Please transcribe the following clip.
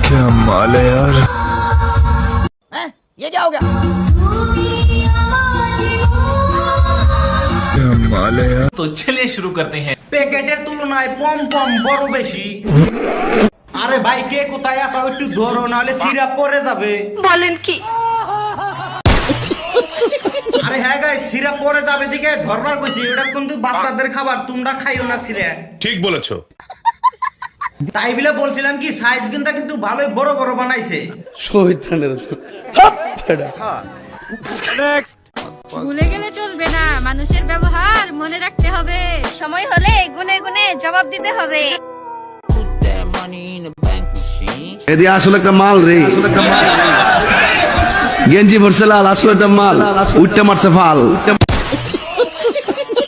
क्या माल है यार। ये क्या हो गया? क्या माल है यार। तो चलिए शुरू करते हैं। প্যাকেটের তুলনায় পম পম বড় বেশি। আরে ভাই কে কোথায় আসো একটু ধরো নাহলে সিরাপ পড়ে যাবে। বলেন কি? আরে হ্যাঁ গাইস সিরাপ পড়ে যাবে দিকে ধরবার কইছি, এটা কিন্তু বাচ্চাদের খাবার, তোমরা খাইও না সিরাপ। ঠিক বলেছো। তাই বলে বলছিলাম কি সাইজ কিন্তু ভালোই বড় বড় বানাইছে। ভুলে গেলে চলবে না, মানুষের ব্যবহার মনে রাখতে হবে, সময় হলে গুনে গুনে জবাব দিতে হবে। এদি আসলে একটা মাল রে, গেঞ্জি ভরছে লাল, আসলে একটা মাল, উঠতে মারছে ফাল।